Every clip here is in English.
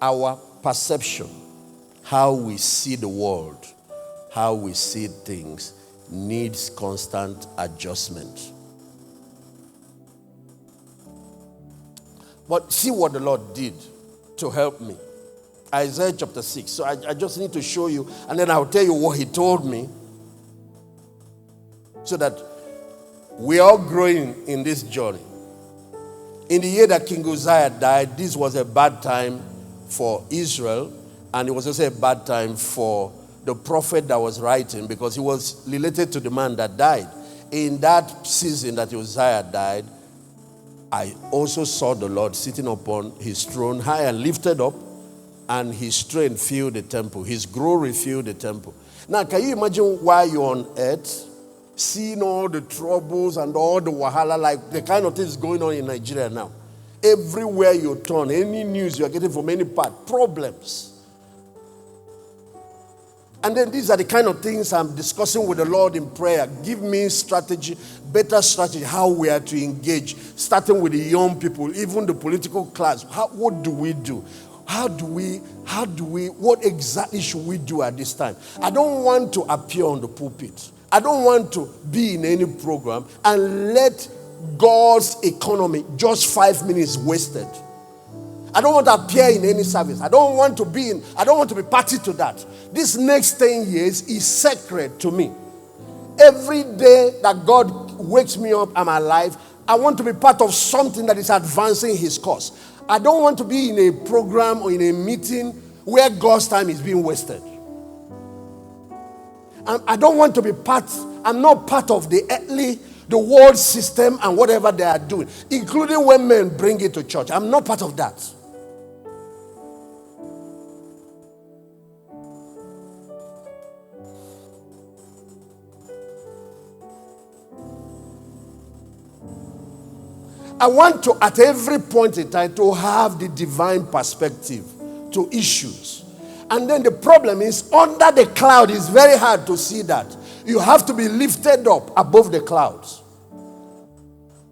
our perception, how we see the world, how we see things, needs constant adjustment. But see what the Lord did to help me. Isaiah chapter 6. So I just need to show you, and then I'll tell you what he told me, so that we're all growing in this journey. In the year that King Uzziah died, this was a bad time for Israel, and it was also a bad time for the prophet that was writing, because he was related to the man that died. In that season that Uzziah died, I also saw the Lord sitting upon his throne, high and lifted up, and his strength filled the temple. His glory filled the temple. Now, can you imagine why you're on earth, seeing all the troubles and all the wahala, like the kind of things going on in Nigeria now? Everywhere you turn, any news you're getting from any part, problems. And then these are the kind of things I'm discussing with the Lord in prayer. Give me strategy, better strategy, how we are to engage, starting with the young people, even the political class. What do we do? What exactly should we do at this time? I don't want to appear on the pulpit. I don't want to be in any program and let God's economy, just 5 minutes wasted. I don't want to appear in any service. I don't want to be party to that. This next 10 years is sacred to me. Every day that God wakes me up, I'm alive. I want to be part of something that is advancing his cause. I don't want to be in a program or in a meeting where God's time is being wasted. I don't want to be I'm not part of the world system and whatever they are doing, including when men bring it to church. I'm not part of that. I want to, at every point in time, to have the divine perspective to issues. And then the problem is, under the cloud, it's very hard to see that. You have to be lifted up above the clouds.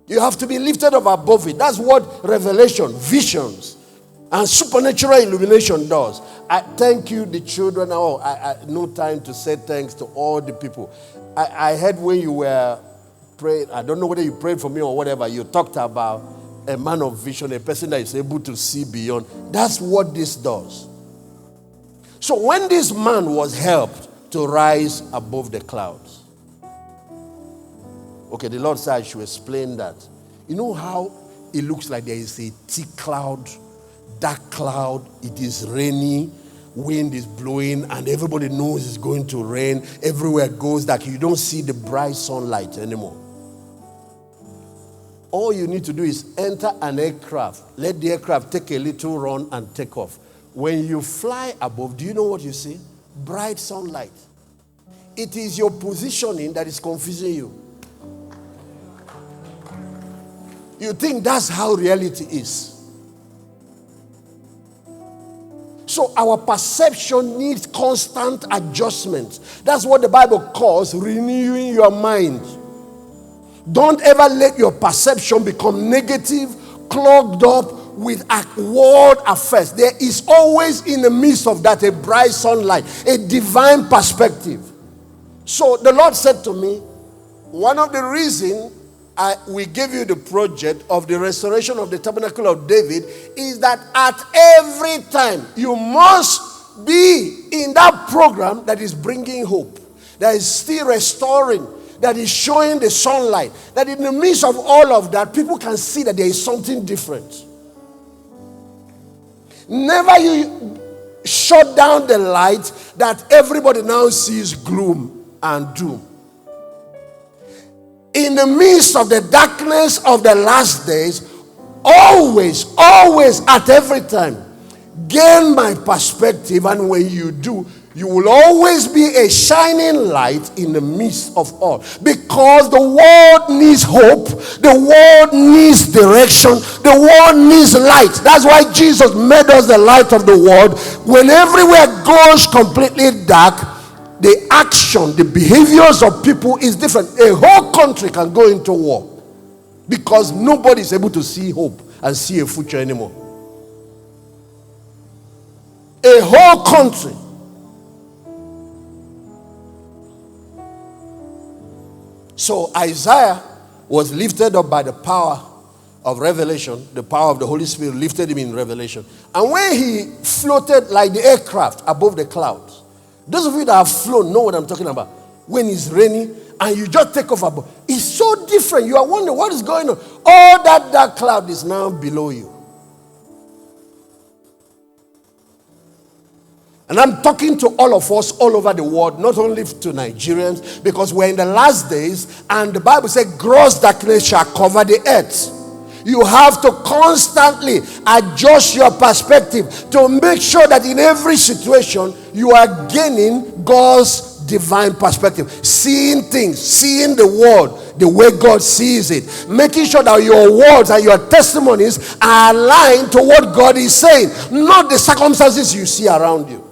You have to be lifted up above it. That's what revelation, visions, and supernatural illumination does. I thank you, the children. No time to say thanks to all the people. I heard when you were praying, I don't know whether you prayed for me or whatever, you talked about a man of vision, a person that is able to see beyond. That's what this does. So when this man was helped to rise above the clouds, okay, the Lord said I should explain that. You know how it looks like there is a thick cloud, dark cloud, it is rainy, wind is blowing, and everybody knows it's going to rain. Everywhere it goes dark. You don't see the bright sunlight anymore. All you need to do is enter an aircraft. Let the aircraft take a little run and take off. When you fly above, do you know what you see? Bright sunlight. It is your positioning that is confusing you. You think that's how reality is. So our perception needs constant adjustment. That's what the Bible calls renewing your mind. Don't ever let your perception become negative, clogged up with world affairs. There is always in the midst of that a bright sunlight, a divine perspective. So the Lord said to me, one of the reasons we gave you the project of the restoration of the tabernacle of David is that at every time you must be in that program that is bringing hope, that is still restoring, that is showing the sunlight, that in the midst of all of that, people can see that there is something different. Never you shut down the light that everybody now sees gloom and doom. In the midst of the darkness of the last days, always, at every time, gain my perspective, and when you do, you will always be a shining light in the midst of all. Because the world needs hope. The world needs direction. The world needs light. That's why Jesus made us the light of the world. When everywhere goes completely dark, the action, the behaviors of people is different. A whole country can go into war because nobody is able to see hope and see a future anymore. A whole country. So Isaiah was lifted up by the power of revelation. The power of the Holy Spirit lifted him in revelation. And when he floated like the aircraft above the clouds, those of you that have flown know what I'm talking about. When it's raining and you just take off above, it's so different. You are wondering what is going on. All that dark cloud is now below you. And I'm talking to all of us all over the world, not only to Nigerians, because we're in the last days, and the Bible says gross darkness shall cover the earth. You have to constantly adjust your perspective to make sure that in every situation you are gaining God's divine perspective, seeing things, seeing the world the way God sees it, making sure that your words and your testimonies are aligned to what God is saying, not the circumstances you see around you.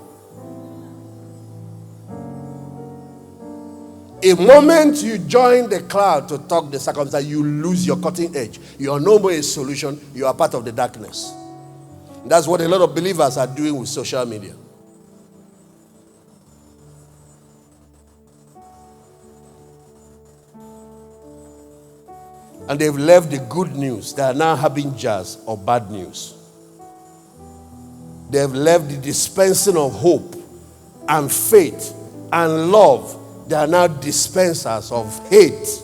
A moment you join the cloud to talk the circumstance, you lose your cutting edge. You are no more a solution. You are part of the darkness. That's what a lot of believers are doing with social media. And they've left the good news. They are now having jars of bad news. They've left the dispensing of hope and faith and love. They are now dispensers of hate,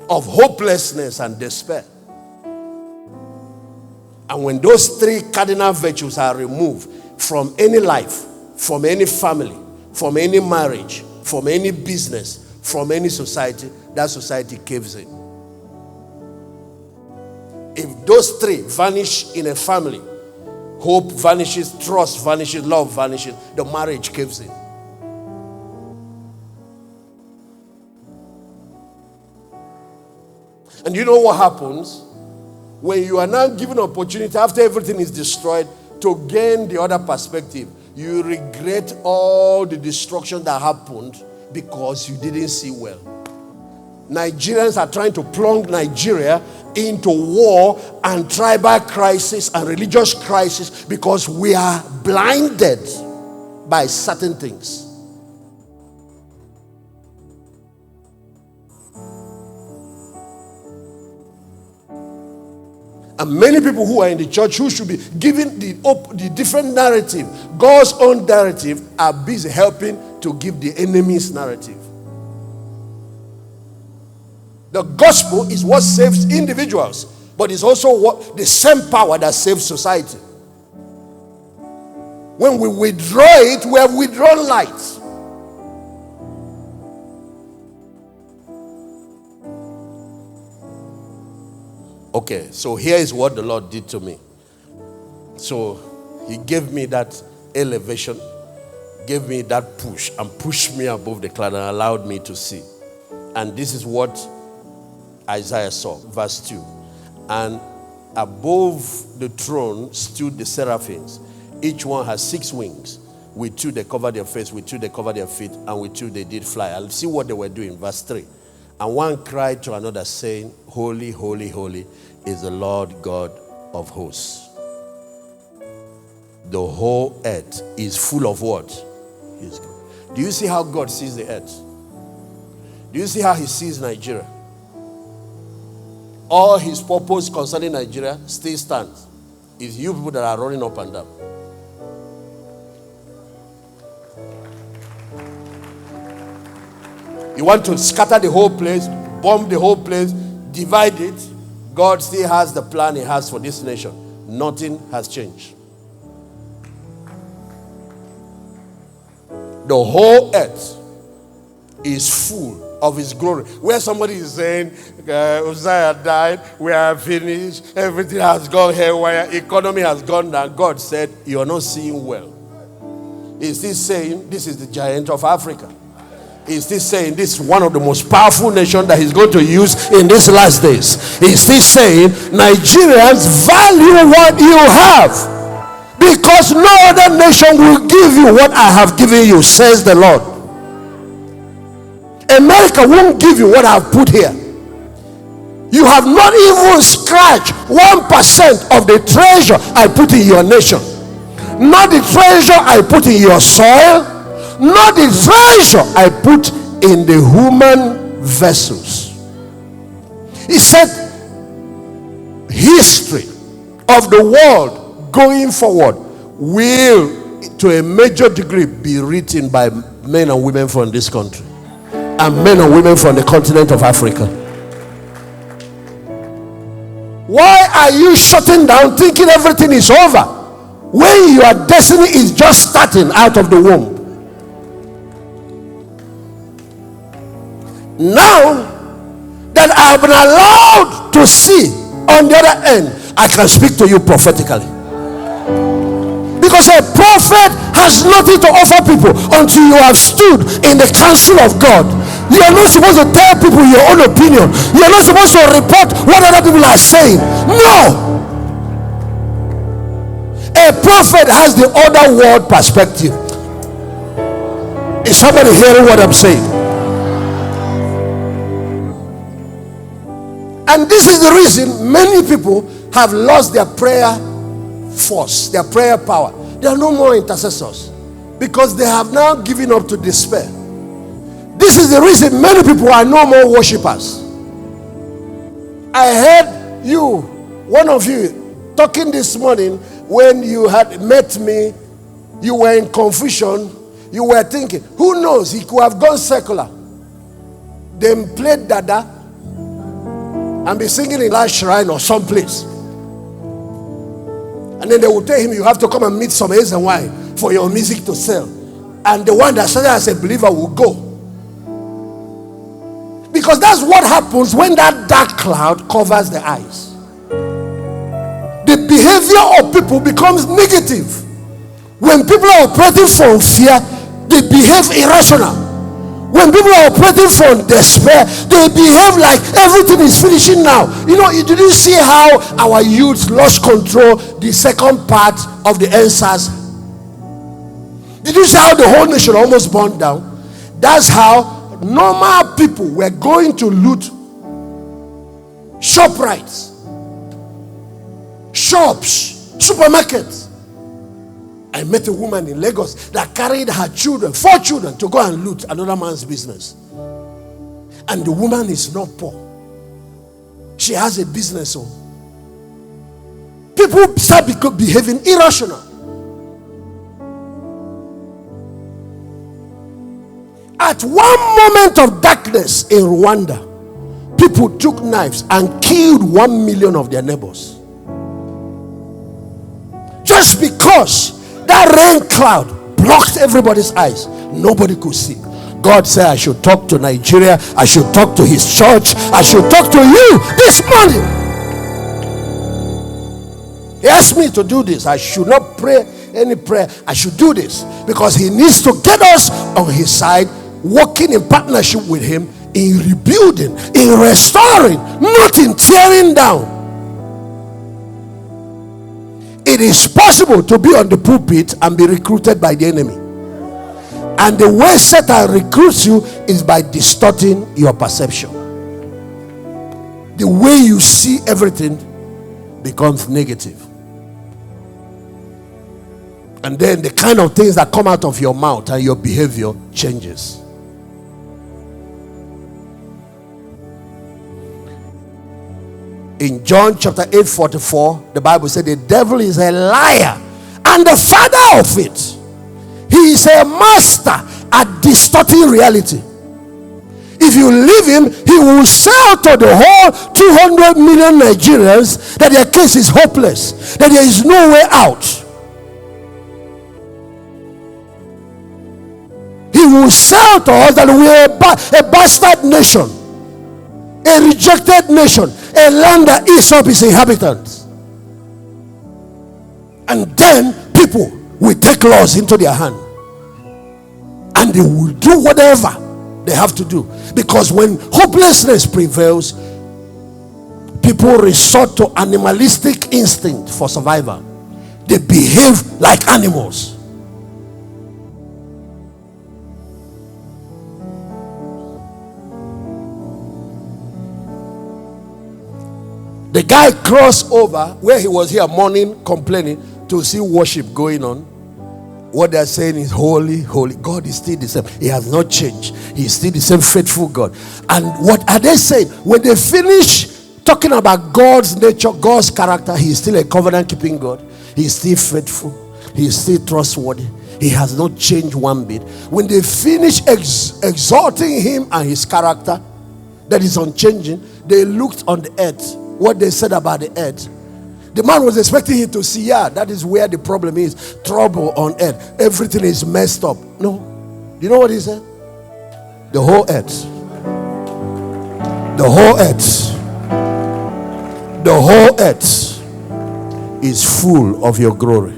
of hopelessness and despair. And when those three cardinal virtues are removed from any life, from any family, from any marriage, from any business, from any society, that society caves in. If those three vanish in a family, hope vanishes, trust vanishes, love vanishes, the marriage caves in. And you know what happens? When you are now given opportunity after everything is destroyed to gain the other perspective, you regret all the destruction that happened because you didn't see well. Nigerians are trying to plunge Nigeria into war and tribal crisis and religious crisis because we are blinded by certain things. And many people who are in the church who should be given the different narrative, God's own narrative, are busy helping to give the enemy's narrative. The gospel is what saves individuals, but it's also what the same power that saves society. When we withdraw it, we have withdrawn light. Okay, so here is what the Lord did to me. So he gave me that elevation, gave me that push, and pushed me above the cloud and allowed me to see. And this is what Isaiah saw, verse 2. And above the throne stood the seraphims. Each one has 6 wings. With 2 they covered their face, with 2 they covered their feet, and with 2 they did fly. I'll see what they were doing, verse 3. And one cried to another, saying, Holy, holy, holy is the Lord God of hosts. The whole earth is full of what? His God. Do you see how God sees the earth? Do you see how he sees Nigeria? All his purpose concerning Nigeria still stands. It's you people that are running up and down. You want to scatter the whole place, bomb the whole place, divide it. God still has the plan he has for this nation. Nothing has changed. The whole earth is full of his glory. Where somebody is saying, Uzziah died, we are finished, everything has gone haywire, economy has gone down. God said, you are not seeing well. He's still saying, this is the giant of Africa. He's still saying this is one of the most powerful nations that he's going to use in these last days. He's still saying Nigerians value what you have, because no other nation will give you what I have given you, says the Lord. America won't give you what I've put here. You have not even scratched 1% of the treasure I put in your nation. Not the treasure I put in your soil, not the treasure I put in the human vessels. He said, history of the world going forward will, to a major degree, be written by men and women from this country and men and women from the continent of Africa. Why are you shutting down, thinking everything is over, when your destiny is just starting out of the womb? Now that I've been allowed to see on the other end, I can speak to you prophetically. Because a prophet has nothing to offer people until you have stood in the counsel of God. You are not supposed to tell people your own opinion. You are not supposed to report what other people are saying. No. A prophet has the other world perspective. Is somebody hearing what I'm saying? And this is the reason many people have lost their prayer force, their prayer power. There are no more intercessors because they have now given up to despair. This is the reason many people are no more worshippers. I heard you, one of you, talking this morning when you had met me. You were in confusion. You were thinking, who knows, he could have gone secular, then played Dada and be singing in Last Shrine or someplace. And then they will tell him, you have to come and meet some A's and Y for your music to sell. And the one that started as a believer will go. Because that's what happens when that dark cloud covers the eyes. The behavior of people becomes negative. When people are operating from fear, they behave irrational. When people are operating from despair, they behave like everything is finishing now. You know, did you see how our youth lost control the second part of the answers? Did you see how the whole nation almost burned down? That's how normal people were going to loot ShopRites, shops, supermarkets. I met a woman in Lagos that carried her children, 4 children, to go and loot another man's business. And the woman is not poor. She has a business own. People start behaving irrational. At one moment of darkness in Rwanda, people took knives and killed 1 million of their neighbors. Just because that rain cloud blocked everybody's eyes, nobody could see. God said, I should talk to Nigeria, I should talk to his church, I should talk to you this morning. He asked me to do this. I should not pray any prayer. I should do this because he needs to get us on his side, working in partnership with him, in rebuilding, in restoring, not in tearing down. It is possible to be on the pulpit and be recruited by the enemy. And the way Satan recruits you is by distorting your perception. The way you see everything becomes negative. And then the kind of things that come out of your mouth and your behavior changes. In John chapter 8:44, the Bible said the devil is a liar and the father of it. He is a master at distorting reality. If you leave him, he will sell to the whole 200 million Nigerians that their case is hopeless, that there is no way out. He will sell to us that we are a bastard nation, a rejected nation, a land that eats up its inhabitants. And then people will take laws into their hand and they will do whatever they have to do, because when hopelessness prevails, people resort to animalistic instinct for survival. They behave like animals. The guy crossed over where he was here mourning, complaining, to see worship going on, what they're saying is holy, holy. God is still the same. He has not changed. He's still the same faithful God. And what are they saying? When they finish talking about God's nature, God's character, He's still a covenant-keeping God. He's still faithful. He's still trustworthy. He has not changed one bit. When they finish exalting Him and His character that is unchanging, they looked on the earth. What they said about the earth. The man was expecting him to see, yeah, that is where the problem is. Trouble on earth. Everything is messed up. No. You know what he said? The whole earth. The whole earth. The whole earth is full of your glory.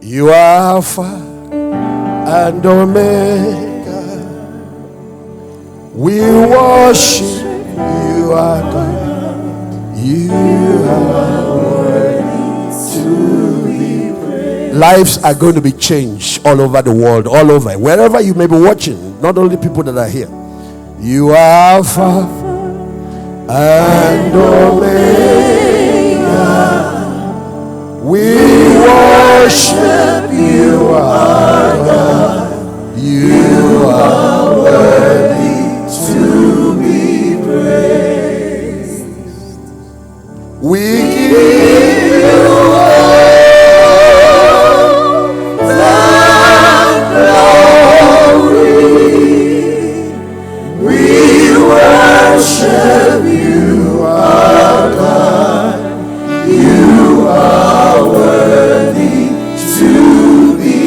You are Alpha and Omega. We worship you, our God. You are worthy to be praised. Lives are going to be changed all over the world, all over, wherever you may be watching, not only people that are here. You are Alpha and Omega. We worship you, our God. You are worthy to be praised. We give you all the glory. We worship you, our God. You are worthy to be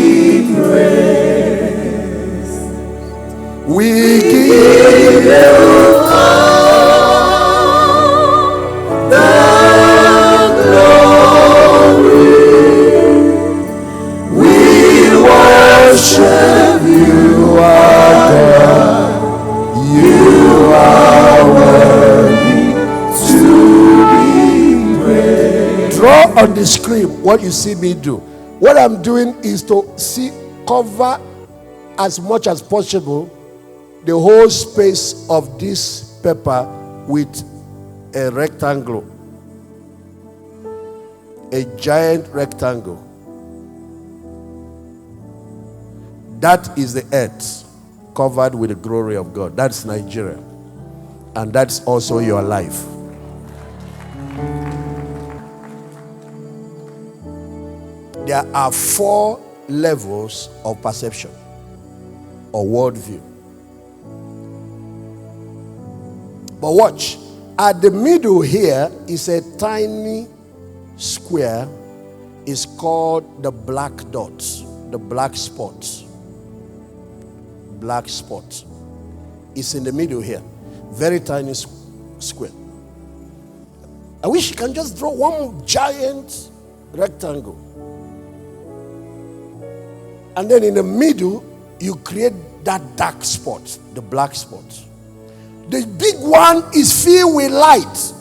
praised. We give you worship you, our God. You are worthy to be praised. Draw on the screen what you see me do. What I'm doing is to cover as much as possible the whole space of this paper with a rectangle, a giant rectangle. That is the earth covered with the glory of God. That's Nigeria. And that's also your life. There are 4 levels of perception or worldview. But watch. At the middle here is a tiny square. It's called the black dots, the black spots. Black spot. It's in the middle here. Very tiny square. I wish you can just draw one giant rectangle. And then in the middle, you create that dark spot, the black spot. The big one is filled with light.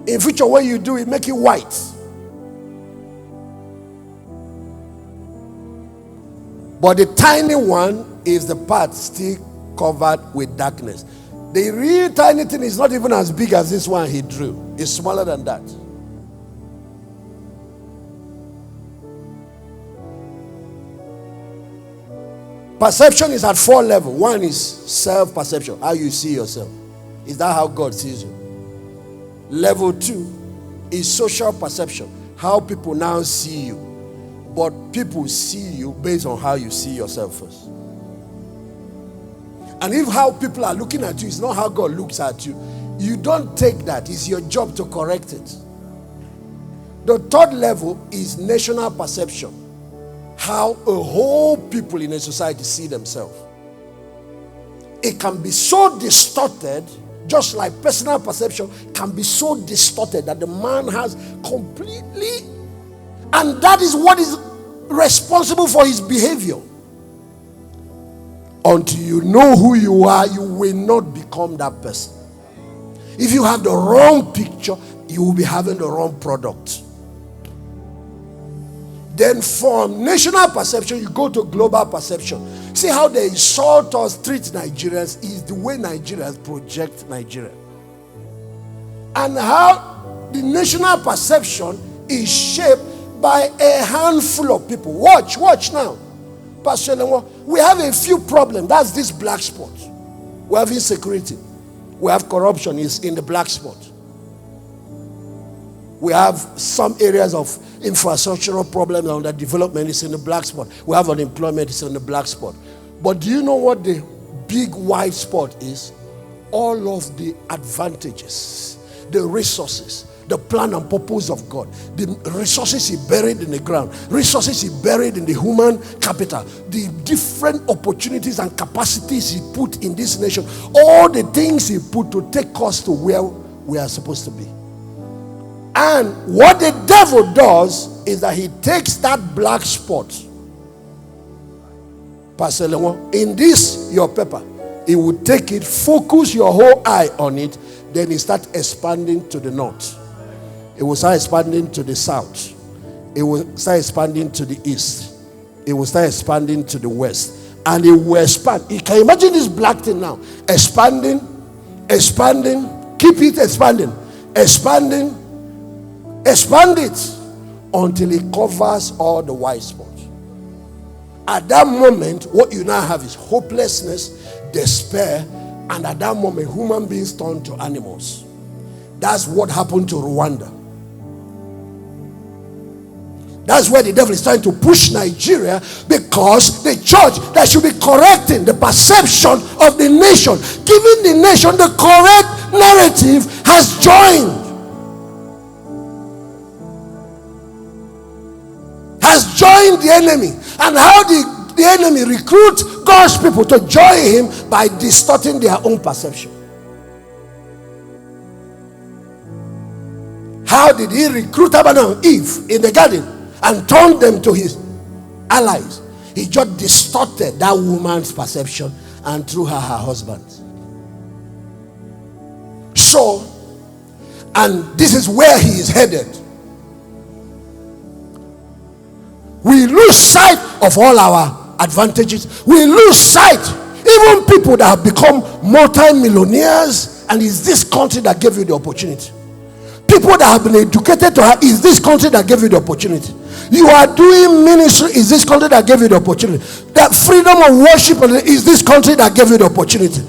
In future, when you do it, make it white. But the tiny one is the part still covered with darkness. The real tiny thing is not even as big as this one he drew. It's smaller than that. Perception is at 4 levels. One is self-perception, how you see yourself. Is that how God sees you? Level 2 is social perception, how people now see you. But people see you based on how you see yourself first. And if how people are looking at you is not how God looks at you, you don't take that. It's your job to correct it. The 3rd level is national perception, how a whole people in a society see themselves. It can be so distorted, just like personal perception can be so distorted that the man has completely, and that is what is responsible for his behavior. Until you know who you are, you will not become that person. If you have the wrong picture, you will be having the wrong product. Then from national perception, you go to global perception. See how they insult us, treat Nigerians is the way Nigerians project Nigeria. And how the national perception is shaped by a handful of people. Watch now. Pastor David, we have a few problems. That's this black spot. We have insecurity. We have corruption is in the black spot. We have some areas of infrastructural problems and the development is in the black spot. We have unemployment is in the black spot. But do you know what the big white spot is? All of the advantages, the resources, the plan and purpose of God, the resources He buried in the ground, resources He buried in the human capital, the different opportunities and capacities He put in this nation, all the things He put to take us to where we are supposed to be. And what the devil does is that he takes that black spot, Pastor David, in this your paper, he will take it, focus your whole eye on it, then he start expanding to the north. It will start expanding to the south. It will start expanding to the east. It will start expanding to the west. And it will expand. You can imagine this black thing now. Expanding, keep it expanding, expand it until it covers all the white spots. At that moment, what you now have is hopelessness, despair, and at that moment, human beings turn to animals. That's what happened to Rwanda. That's where the devil is trying to push Nigeria, because the church that should be correcting the perception of the nation, giving the nation the correct narrative, has joined the enemy. And how the enemy recruits God's people to join him? By distorting their own perception. How did he recruit Adam and Eve in the garden and turn them to his allies? He just distorted that woman's perception and threw her husband. So, and this is where he is headed. We lose sight of all our advantages. We lose sight, even people that have become multi-millionaires, and it's this country that gave you the opportunity. People that have been educated to her, is this country that gave you the opportunity. You are doing ministry, is this country that gave you the opportunity. That freedom of worship, is this country that gave you the opportunity.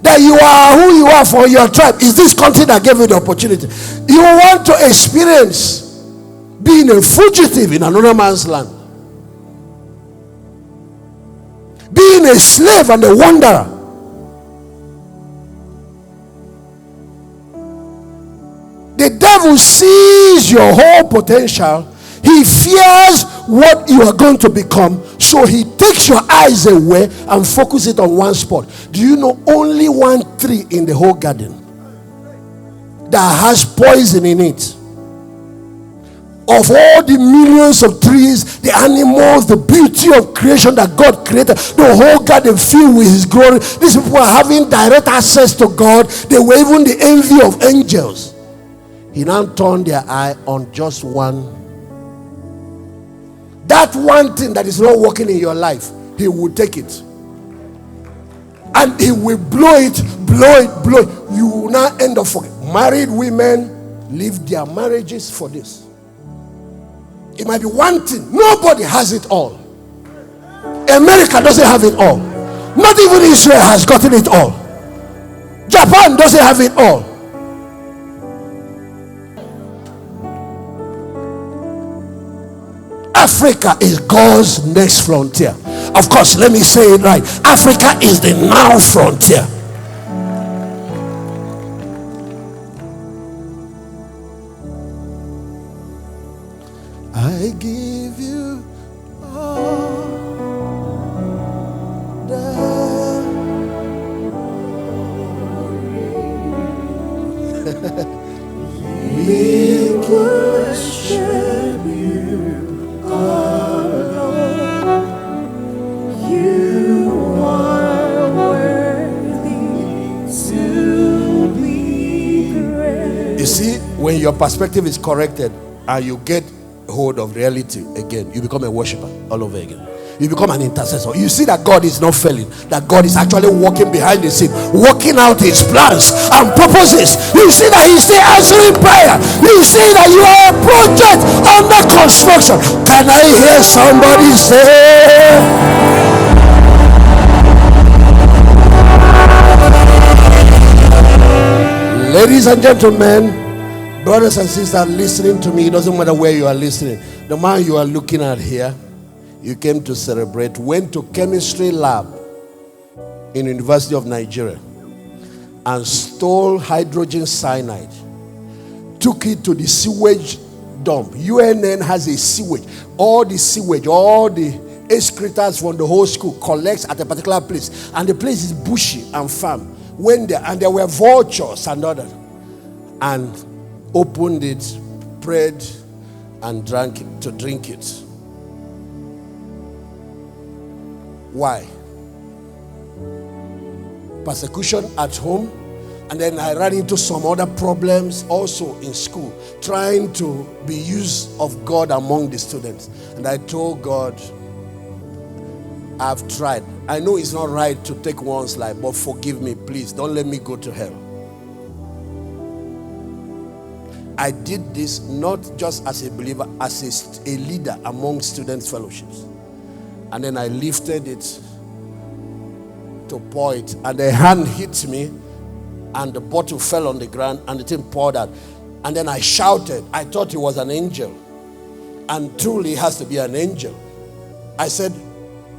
That you are who you are for your tribe, is this country that gave you the opportunity. You want to experience being a fugitive in another man's land, being a slave and a wanderer. The devil sees your whole potential. He fears what you are going to become, so he takes your eyes away and focuses it on one spot. Do you know only one tree in the whole garden that has poison in it? Of all the millions of trees, the animals, the beauty of creation that God created, the whole garden filled with his glory. These people are having direct access to God. They were even the envy of angels. He now turned their eye on just one. That one thing that is not working in your life, he will take it. And he will blow it. You will now end up forgetting. Married women leave their marriages for this. It might be one thing. Nobody has it all. America doesn't have it all. Not even Israel has gotten it all. Japan doesn't have it all. Africa is God's next frontier. Of course, let me say it right. Africa is the now frontier. I give you all the we worship you alone. You are worthy to be praised. You see, when your perspective is corrected and you get hold of reality again, you become a worshiper all over again. You become an intercessor. You see that God is not failing, that God is actually working behind the scene, working out his plans and purposes. You see that he's still answering prayer. You see that you are a project under construction. Can I hear somebody say? Ladies and gentlemen, brothers and sisters listening to me, it doesn't matter where you are listening. The man you are looking at here, you came to celebrate, went to chemistry lab in University of Nigeria and stole hydrogen cyanide, took it to the sewage dump. UNN has a sewage. All the excretors from the whole school collects at a particular place, and the place is bushy and farm. Went there, and there were vultures and others, and opened it, prayed, and drank it to drink it. Why? Persecution at home, and then I ran into some other problems also in school, trying to be used of God among the students. And I told God, I've tried. I know it's not right to take one's life, but forgive me, please. Don't let me go to hell. I did this not just as a believer, as a leader among student fellowships. And then I lifted it to pour it, and the hand hit me, and the bottle fell on the ground, and the thing poured out. And then I shouted. I thought it was an angel, and truly it has to be an angel. I said,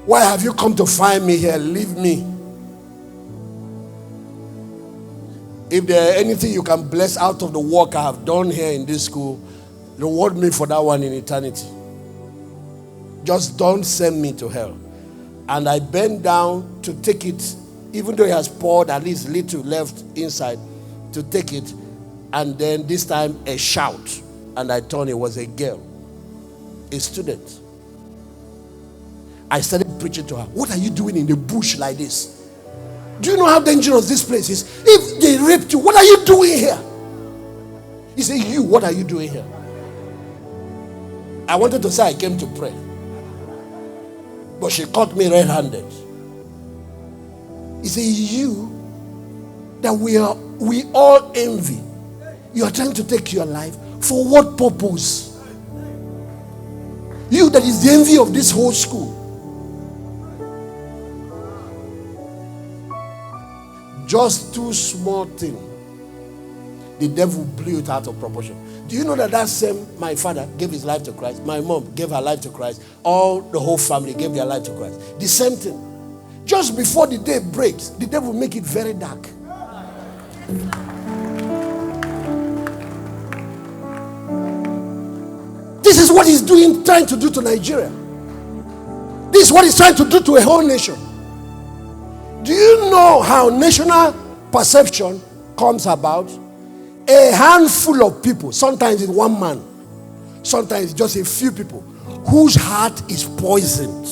why have you come to find me here? Leave me. If there anything you can bless out of the work I have done here in this school, reward me for that one in eternity. Just don't send me to hell. And I bent down to take it, even though it has poured at least little left inside, to take it. And then this time a shout, and I thought it was a girl, a student. I started preaching to her. What are you doing in the bush like this? Do you know how dangerous this place is? If they raped you, what are you doing here? He said, you, what are you doing here? I wanted to say I came to pray, but she caught me red-handed. He said, you, that we all envy. You are trying to take your life. For what purpose? You that is the envy of this whole school. Just two small things, the devil blew it out of proportion. Do you know that same, my father gave his life to Christ, my mom gave her life to Christ, the whole family gave their life to Christ. The same thing. Just before the day breaks, the devil make it very dark. This is what he's doing, trying to do to Nigeria. This is what he's trying to do to a whole nation. Do you know how national perception comes about? A handful of people, sometimes it's one man, sometimes it's just a few people, whose heart is poisoned.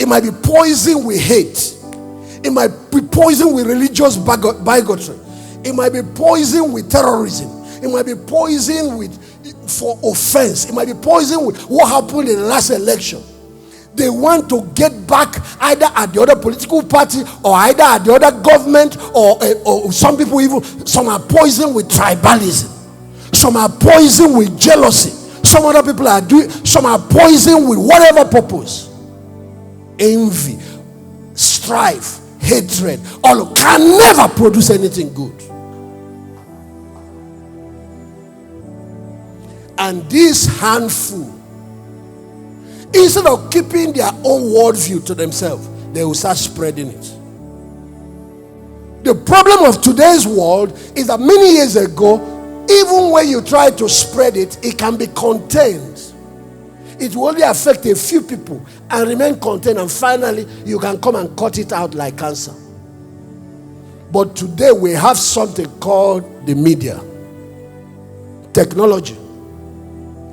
It might be poisoned with hate. It might be poisoned with religious bigotry. It might be poisoned with terrorism. It might be poisoned for offense. It might be poisoned with what happened in the last election. They want to get back either at the other political party or either at the other government, or some people some are poisoned with tribalism. Some are poisoned with jealousy. Some other people are some are poisoned with whatever purpose. Envy, strife, hatred, all can never produce anything good. And this handful, instead of keeping their own worldview to themselves, they will start spreading it. The problem of today's world is that many years ago, even when you try to spread it, it can be contained. It will only affect a few people and remain contained, and finally you can come and cut it out like cancer. But today we have something called the media, technology.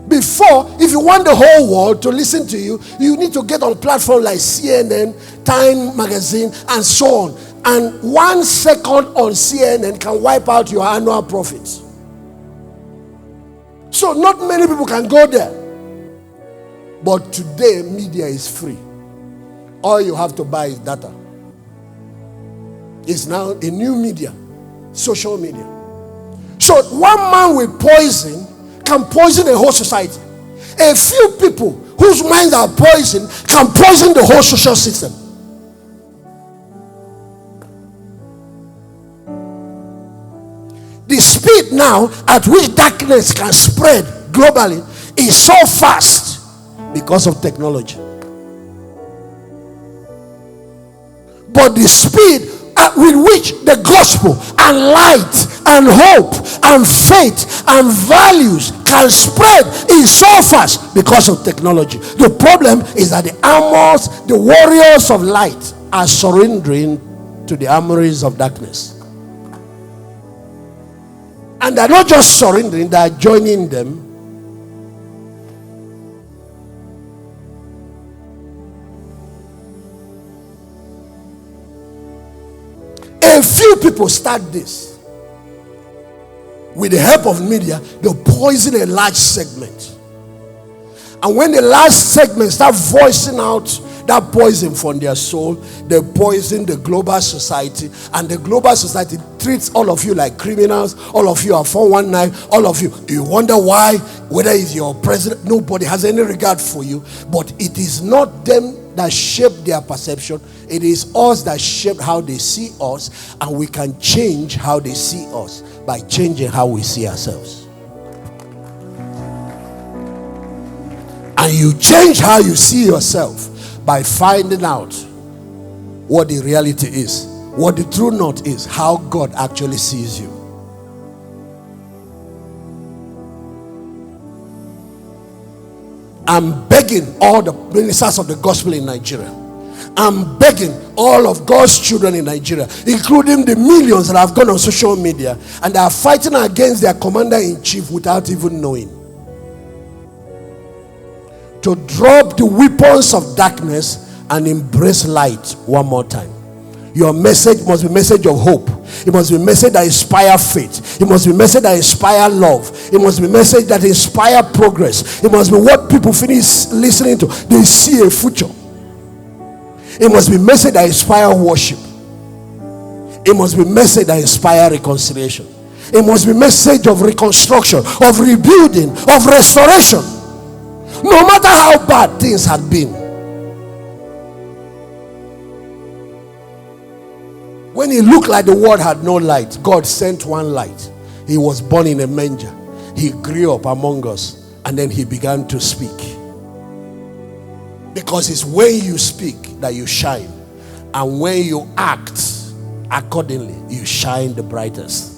Before, if you want the whole world to listen to you, you need to get on platforms like CNN, Time Magazine, and so on. And 1 second on CNN can wipe out your annual profits. So not many people can go there. But today, media is free. All you have to buy is data. It's now a new media, social media. So one man with poison can poison a whole society. A few people whose minds are poisoned can poison the whole social system. The speed now at which darkness can spread globally is so fast because of technology. But the speed with which the gospel and light and hope and faith and values can spread is so fast because of technology. The problem is that the armors, the warriors of light are surrendering to the armories of darkness. And they're not just surrendering, they're joining them. A few people start this. With the help of media, they'll poison a large segment. And when the large segment start voicing out that poison from their soul, they poison the global society. And the global society treats all of you like criminals. All of you are 419. All of you. You wonder why, whether it's your president, nobody has any regard for you. But it is not them that shape their perception. It is us that shape how they see us, and we can change how they see us by changing how we see ourselves. And you change how you see yourself by finding out what the reality is, what the true north is, how God actually sees you. I'm begging all the ministers of the gospel in Nigeria. I'm begging all of God's children in Nigeria, including the millions that have gone on social media and they are fighting against their commander-in-chief without even knowing, to drop the weapons of darkness and embrace light one more time. Your message must be a message of hope. It must be a message that inspires faith. It must be a message that inspires love. It must be a message that inspires progress. It must be what people finish listening to, they see a future. It must be a message that inspires worship. It must be a message that inspires reconciliation. It must be a message of reconstruction, of rebuilding, of restoration. No matter how bad things had been. When it looked like the world had no light, God sent one light. He was born in a manger. He grew up among us, and then he began to speak. Because it's when you speak that you shine, and when you act accordingly, you shine the brightest.